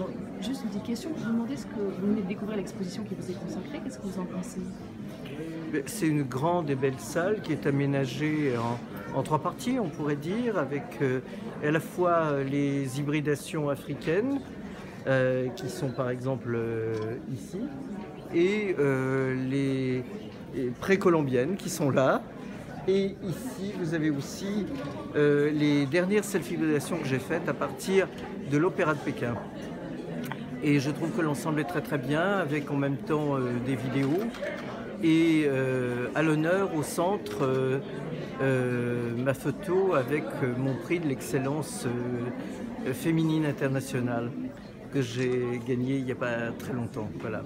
Bon, juste une petite question, je vous demandais ce que vous venez de découvrir l'exposition qui vous est consacrée, qu'est-ce que vous en pensez? C'est une grande et belle salle qui est aménagée en trois parties, on pourrait dire, avec à la fois les hybridations africaines, qui sont par exemple ici, et les précolombiennes qui sont là. Et ici, vous avez aussi les dernières self-hybridations que j'ai faites à partir de l'Opéra de Pékin. Et je trouve que l'ensemble est très très bien, avec en même temps des vidéos. Et à l'honneur, au centre, ma photo avec mon prix de l'excellence féminine internationale que j'ai gagné il n'y a pas très longtemps. Voilà.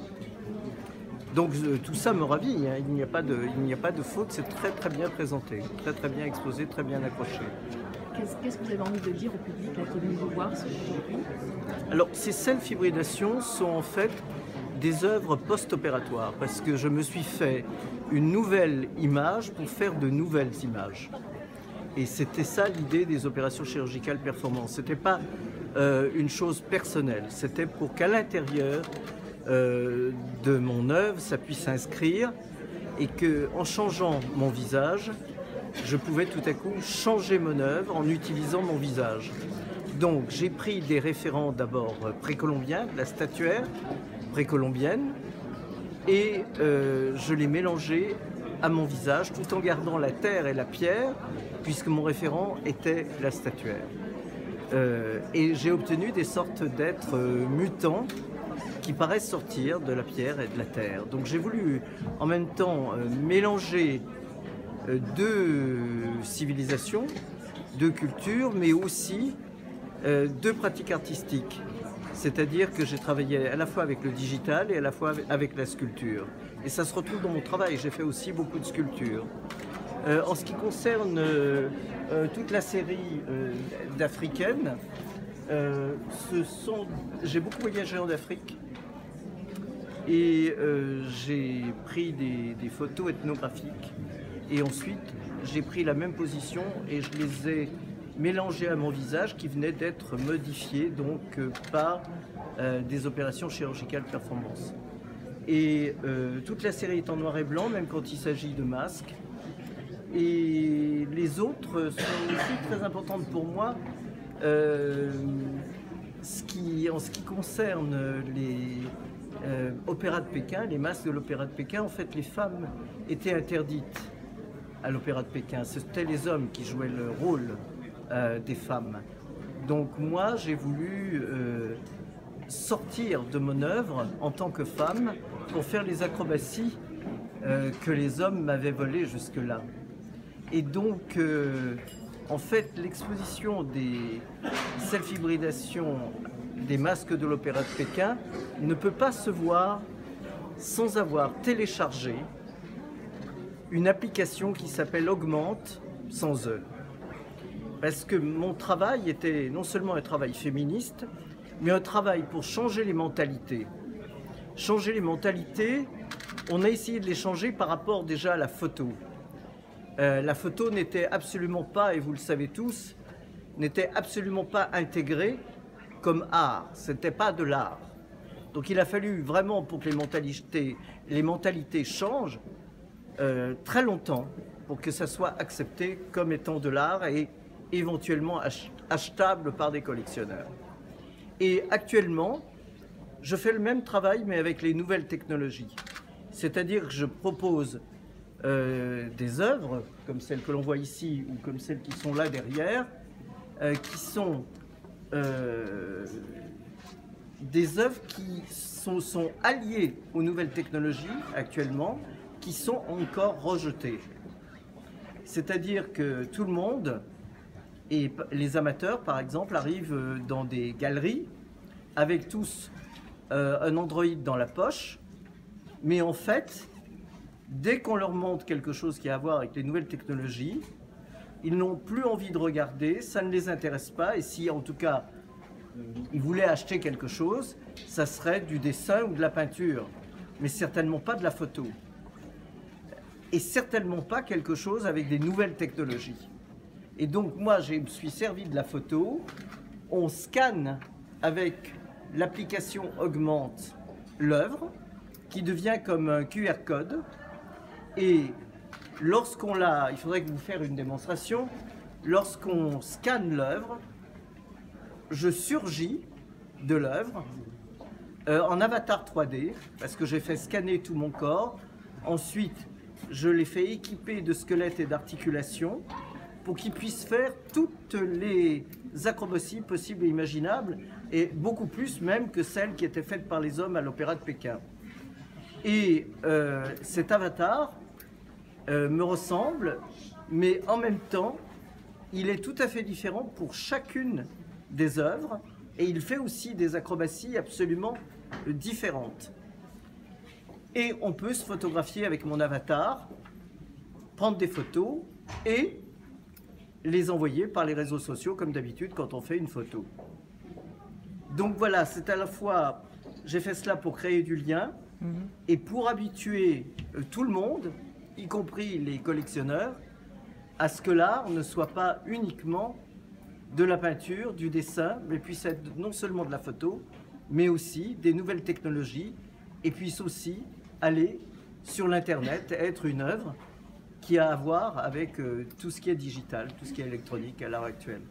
Donc tout ça me ravit, hein. Il n'y a pas de faute, c'est très très bien présenté, très très bien exposé, très bien accroché. Qu'est-ce que vous avez envie de dire au public là, qui est venu vous voir aujourd'hui? Alors ces self-hybridations sont en fait des œuvres post-opératoires parce que je me suis fait une nouvelle image pour faire de nouvelles images. Et c'était ça l'idée des opérations chirurgicales performantes. C'était pas une chose personnelle, c'était pour qu'à l'intérieur de mon œuvre, ça puisse s'inscrire et qu'en changeant mon visage, je pouvais tout à coup changer mon œuvre en utilisant mon visage. Donc j'ai pris des référents d'abord précolombiens, de la statuaire précolombienne, et je l'ai mélangé à mon visage tout en gardant la terre et la pierre, puisque mon référent était la statuaire. Et j'ai obtenu des sortes d'êtres mutants qui paraissent sortir de la pierre et de la terre. Donc j'ai voulu en même temps mélanger deux civilisations, deux cultures, mais aussi deux pratiques artistiques. C'est-à-dire que j'ai travaillé à la fois avec le digital et à la fois avec la sculpture. Et ça se retrouve dans mon travail, j'ai fait aussi beaucoup de sculptures. En ce qui concerne toute la série d'Africaines, j'ai beaucoup voyagé en Afrique et j'ai pris des photos ethnographiques et ensuite j'ai pris la même position et je les ai mélangées à mon visage qui venait d'être modifié donc par des opérations chirurgicales performance. Et toute la série est en noir et blanc, même quand il s'agit de masques. Et les autres sont aussi très importantes pour moi. En ce qui concerne les opéras de Pékin, les masques de l'opéra de Pékin, en fait, les femmes étaient interdites à l'opéra de Pékin. C'était les hommes qui jouaient le rôle des femmes. Donc moi, j'ai voulu sortir de mon œuvre en tant que femme pour faire les acrobaties que les hommes m'avaient volées jusque-là. Et donc, en fait, l'exposition des self-hybridations des masques de l'Opéra de Pékin ne peut pas se voir sans avoir téléchargé une application qui s'appelle Augmente sans E. Parce que mon travail était non seulement un travail féministe, mais un travail pour changer les mentalités. Changer les mentalités, on a essayé de les changer par rapport déjà à la photo. La photo n'était absolument pas, et vous le savez tous, n'était absolument pas intégrée comme art. C'était pas de l'art. Donc il a fallu vraiment pour que les mentalités changent très longtemps pour que ça soit accepté comme étant de l'art et éventuellement achetable par des collectionneurs. Et actuellement, je fais le même travail mais avec les nouvelles technologies. C'est-à-dire que je propose des œuvres, comme celles que l'on voit ici ou comme celles qui sont là derrière, qui sont des œuvres qui sont alliées aux nouvelles technologies actuellement, qui sont encore rejetées. C'est-à-dire que tout le monde, et les amateurs par exemple, arrivent dans des galeries avec tous un Android dans la poche, mais en fait, dès qu'on leur montre quelque chose qui a à voir avec les nouvelles technologies, ils n'ont plus envie de regarder, ça ne les intéresse pas, et si en tout cas ils voulaient acheter quelque chose, ça serait du dessin ou de la peinture, mais certainement pas de la photo. Et certainement pas quelque chose avec des nouvelles technologies. Et donc moi je me suis servi de la photo, on scanne avec l'application augmente l'œuvre, qui devient comme un QR code. Et lorsqu'on l'a, il faudrait que vous fassiez une démonstration, lorsqu'on scanne l'œuvre, je surgis de l'œuvre en avatar 3D, parce que j'ai fait scanner tout mon corps. Ensuite, je l'ai fait équiper de squelettes et d'articulations pour qu'ils puissent faire toutes les acrobaties possibles et imaginables, et beaucoup plus même que celles qui étaient faites par les hommes à l'Opéra de Pékin. Et cet avatar me ressemble, mais en même temps, il est tout à fait différent pour chacune des œuvres, et il fait aussi des acrobaties absolument différentes. Et on peut se photographier avec mon avatar, prendre des photos et les envoyer par les réseaux sociaux comme d'habitude quand on fait une photo. Donc voilà, c'est à la fois, j'ai fait cela pour créer du lien et pour habituer tout le monde, y compris les collectionneurs, à ce que l'art ne soit pas uniquement de la peinture, du dessin, mais puisse être non seulement de la photo, mais aussi des nouvelles technologies, et puisse aussi aller sur l'Internet, être une œuvre qui a à voir avec tout ce qui est digital, tout ce qui est électronique à l'heure actuelle.